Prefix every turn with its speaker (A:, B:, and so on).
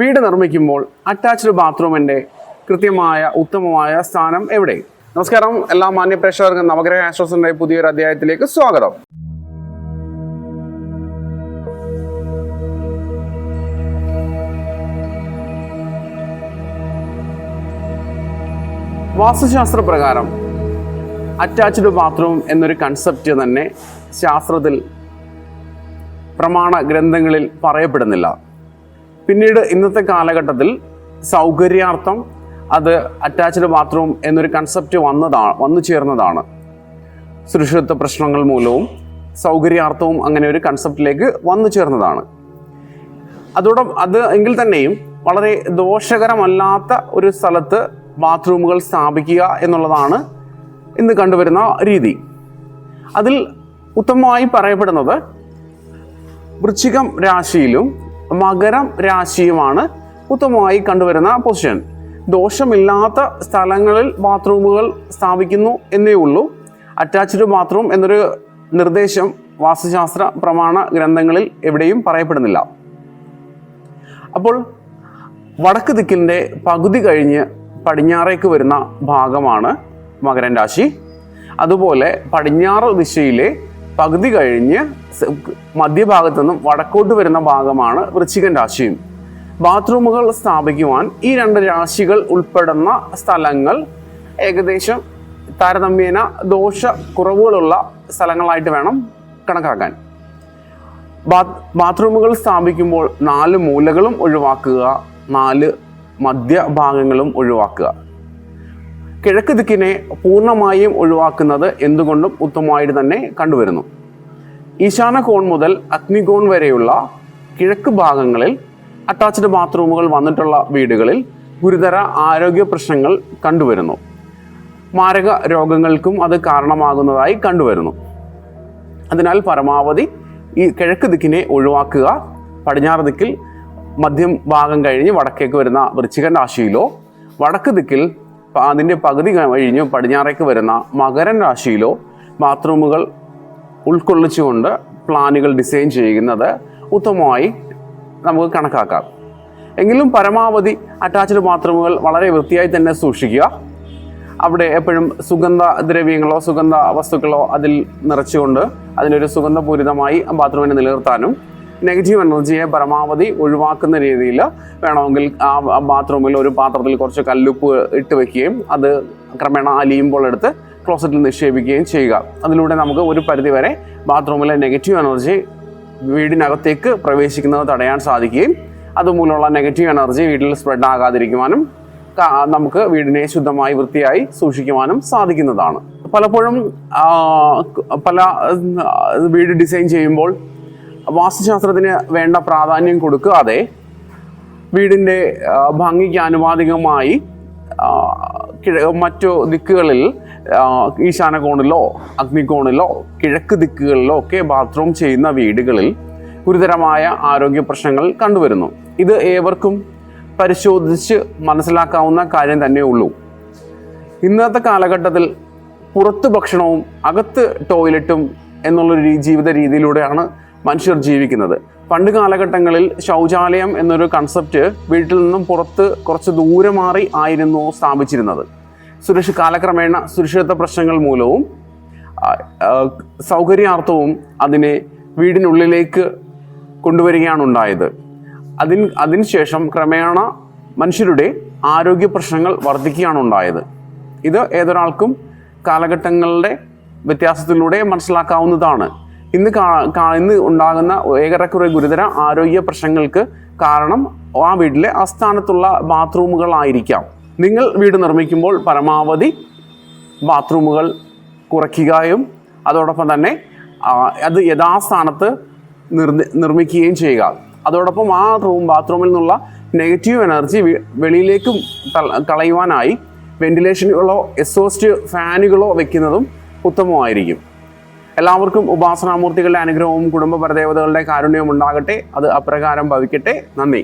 A: വീട് നിർമ്മിക്കുമ്പോൾ അറ്റാച്ച്ഡ് ബാത്റൂമിൻ്റെ കൃത്യമായ ഉത്തമമായ സ്ഥാനം എവിടെ? നമസ്കാരം, എല്ലാ മാന്യ പ്രേക്ഷകർക്കും നവഗ്രഹ ആസ്ട്രോസിന്റെ പുതിയൊരു അധ്യായത്തിലേക്ക് സ്വാഗതം. വാസ്തുശാസ്ത്ര പ്രകാരം അറ്റാച്ച്ഡ് ബാത്റൂം എന്നൊരു കൺസെപ്റ്റ് തന്നെ ശാസ്ത്രത്തിൽ പ്രമാണ ഗ്രന്ഥങ്ങളിൽ പറയപ്പെടുന്നില്ല. പിന്നീട് ഇന്നത്തെ കാലഘട്ടത്തിൽ സൗകര്യാർത്ഥം അത് അറ്റാച്ച്ഡ് ബാത്റൂം എന്നൊരു കൺസെപ്റ്റ് വന്നു ചേർന്നതാണ്. സുരക്ഷിതത്വ പ്രശ്നങ്ങൾ മൂലവും സൗകര്യാർത്ഥവും അങ്ങനെ ഒരു കൺസെപ്റ്റിലേക്ക് വന്നു ചേർന്നതാണ്. അത് എങ്കിൽ തന്നെയും വളരെ ദോഷകരമല്ലാത്ത ഒരു സ്ഥലത്ത് ബാത്റൂമുകൾ സ്ഥാപിക്കുക എന്നുള്ളതാണ് ഇന്ന് കണ്ടുവരുന്ന രീതി. അതിൽ ഉത്തമമായി പറയപ്പെടുന്നത് വൃശ്ചികം രാശിയിലും മകരം രാശിയുമാണ് ഉത്തമമായി കണ്ടുവരുന്ന പൊസിഷൻ. ദോഷമില്ലാത്ത സ്ഥലങ്ങളിൽ ബാത്റൂമുകൾ സ്ഥാപിക്കുന്നു എന്നേ ഉള്ളൂ. അറ്റാച്ച്ഡ് ബാത്റൂം എന്നൊരു നിർദ്ദേശം വാസ്തുശാസ്ത്ര പ്രമാണ ഗ്രന്ഥങ്ങളിൽ എവിടെയും പറയപ്പെടുന്നില്ല. അപ്പോൾ വടക്ക് ദിക്കിൻ്റെ പകുതി കഴിഞ്ഞ് പടിഞ്ഞാറേക്ക് വരുന്ന ഭാഗമാണ് മകരം രാശി. അതുപോലെ പടിഞ്ഞാറ് ദിശയിലെ പകുതി കഴിഞ്ഞ് മധ്യഭാഗത്തു നിന്നും വടക്കോട്ട് വരുന്ന ഭാഗമാണ് വൃശ്ചികൻ രാശിയും. ബാത്റൂമുകൾ സ്ഥാപിക്കുവാൻ ഈ രണ്ട് രാശികൾ ഉൾപ്പെടുന്ന സ്ഥലങ്ങൾ ഏകദേശം താരതമ്യേന ദോഷ കുറവുകളുള്ള സ്ഥലങ്ങളായിട്ട് വേണം കണക്കാക്കാൻ. ബാത്റൂമുകൾ സ്ഥാപിക്കുമ്പോൾ 4 മൂലകളും ഒഴിവാക്കുക, 4 മധ്യഭാഗങ്ങളും ഒഴിവാക്കുക. കിഴക്ക് ദിക്കിനെ പൂർണ്ണമായും ഒഴിവാക്കുന്നത് എന്തുകൊണ്ടും ഉത്തമമായിട്ട് തന്നെ കണ്ടുവരുന്നു. ഈശാന കോൺ മുതൽ അഗ്നികോൺ വരെയുള്ള കിഴക്ക് ഭാഗങ്ങളിൽ അറ്റാച്ച്ഡ് ബാത്റൂമുകൾ വന്നിട്ടുള്ള വീടുകളിൽ ഗുരുതര ആരോഗ്യ പ്രശ്നങ്ങൾ കണ്ടുവരുന്നു. മാരക രോഗങ്ങൾക്കും അത് കാരണമാകുന്നതായി കണ്ടുവരുന്നു. അതിനാൽ പരമാവധി ഈ കിഴക്ക് ദിക്കിനെ ഒഴിവാക്കുക. പടിഞ്ഞാറ് ദിക്കിൽ മധ്യം ഭാഗം കഴിഞ്ഞ് വടക്കേക്ക് വരുന്ന വൃശ്ചികൻ രാശിയിലോ, വടക്ക് ദിക്കിൽ അതിൻ്റെ പകുതി കഴിഞ്ഞ് പടിഞ്ഞാറേക്ക് വരുന്ന മകരൻ രാശിയിലോ ബാത്റൂമുകൾ ഉൾക്കൊള്ളിച്ചുകൊണ്ട് പ്ലാനുകൾ ഡിസൈൻ ചെയ്യുന്നത് ഉത്തമമായി നമുക്ക് കണക്കാക്കാം. എങ്കിലും പരമാവധി അറ്റാച്ച്ഡ് ബാത്റൂമുകൾ വളരെ വൃത്തിയായി തന്നെ സൂക്ഷിക്കുക. അവിടെ എപ്പോഴും സുഗന്ധ ദ്രവ്യങ്ങളോ സുഗന്ധ വസ്തുക്കളോ അതിൽ നിറച്ചുകൊണ്ട് അതിനൊരു സുഗന്ധപൂരിതമായി ബാത്റൂമിനെ നിലനിർത്താനും നെഗറ്റീവ് എനർജിയെ പരമാവധി ഒഴിവാക്കുന്ന രീതിയിൽ വേണമെങ്കിൽ ആ ബാത്റൂമിൽ ഒരു പാത്രത്തിൽ കുറച്ച് കല്ലുപ്പ് ഇട്ട് വെക്കുകയും അത് ക്രമേണ അലിയുമ്പോൾ എടുത്ത് ക്ലോസറ്റിൽ നിക്ഷേപിക്കുകയും ചെയ്യുക. അതിലൂടെ നമുക്ക് ഒരു പരിധിവരെ ബാത്റൂമിലെ നെഗറ്റീവ് എനർജി വീടിനകത്തേക്ക് പ്രവേശിക്കുന്നത് തടയാൻ സാധിക്കുകയും അതുമൂലമുള്ള നെഗറ്റീവ് എനർജി വീട്ടിൽ സ്പ്രെഡ് ആകാതിരിക്കുവാനും നമുക്ക് വീടിനെ ശുദ്ധമായി വൃത്തിയായി സൂക്ഷിക്കുവാനും സാധിക്കുന്നതാണ്. പലപ്പോഴും പല വീട് ഡിസൈൻ ചെയ്യുമ്പോൾ വാസ്തുശാസ്ത്രത്തിന് വേണ്ട പ്രാധാന്യം കൊടുക്കാതെ വീടിൻ്റെ ഭംഗിക്ക് ആനുപാതികമായി മറ്റു ദിക്കുകളിൽ ഈശാനകോണിലോ അഗ്നികോണിലോ കിഴക്ക് ദിക്കുകളിലോ ഒക്കെ ബാത്റൂം ചെയ്യുന്ന വീടുകളിൽ ഗുരുതരമായ ആരോഗ്യ പ്രശ്നങ്ങൾ കണ്ടുവരുന്നു. ഇത് ഏവർക്കും പരിശോധിച്ച് മനസ്സിലാക്കാവുന്ന കാര്യം തന്നെ ഉള്ളൂ. ഇന്നത്തെ കാലഘട്ടത്തിൽ പുറത്ത് ഭക്ഷണവും അകത്ത് ടോയ്ലറ്റും എന്നുള്ളൊരു ജീവിത രീതിയിലൂടെയാണ് മനുഷ്യർ ജീവിക്കുന്നത്. പണ്ട് കാലഘട്ടങ്ങളിൽ ശൗചാലയം എന്നൊരു കൺസെപ്റ്റ് വീട്ടിൽ നിന്നും പുറത്ത് കുറച്ച് ദൂരെ മാറി ആയിരുന്നു സ്ഥാപിച്ചിരുന്നത്. കാലക്രമേണ സുരക്ഷിതത്വ പ്രശ്നങ്ങൾ മൂലവും സൗകര്യാർത്ഥവും അതിനെ വീടിനുള്ളിലേക്ക് കൊണ്ടുവരികയാണ് ഉണ്ടായത്. അതിനുശേഷം ക്രമേണ മനുഷ്യരുടെ ആരോഗ്യ പ്രശ്നങ്ങൾ വർദ്ധിക്കുകയാണ് ഉണ്ടായത്. ഇത് ഏതൊരാൾക്കും കാലഘട്ടങ്ങളുടെ വ്യത്യാസത്തിലൂടെ മനസ്സിലാക്കാവുന്നതാണ്. ഇന്ന് ഉണ്ടാകുന്ന ഏറെക്കുറെ ഗുരുതര ആരോഗ്യ പ്രശ്നങ്ങൾക്ക് കാരണം ആ വീട്ടിലെ ആസ്ഥാനത്തുള്ള ബാത്റൂമുകളായിരിക്കാം. നിങ്ങൾ വീട് നിർമ്മിക്കുമ്പോൾ പരമാവധി ബാത്റൂമുകൾ കുറയ്ക്കുകയും അതോടൊപ്പം തന്നെ അത് യഥാസ്ഥാനത്ത് നിർമ്മിക്കുകയും ചെയ്യുക. അതോടൊപ്പം ആ ബാത്റൂമിൽ നിന്നുള്ള നെഗറ്റീവ് എനർജി വെളിയിലേക്കും കളയുവാനായി വെന്റിലേഷനുകളോ എക്സോസ്റ്റ് ഫാനുകളോ വെക്കുന്നതും ഉത്തമമായിരിക്കും. എല്ലാവർക്കും ഉപാസനാമൂർത്തികളുടെ അനുഗ്രഹവും കുടുംബ പരദേവതകളുടെ കാരുണ്യവും ഉണ്ടാകട്ടെ. അത് അപ്രകാരം ഭവിക്കട്ടെ. നന്ദി.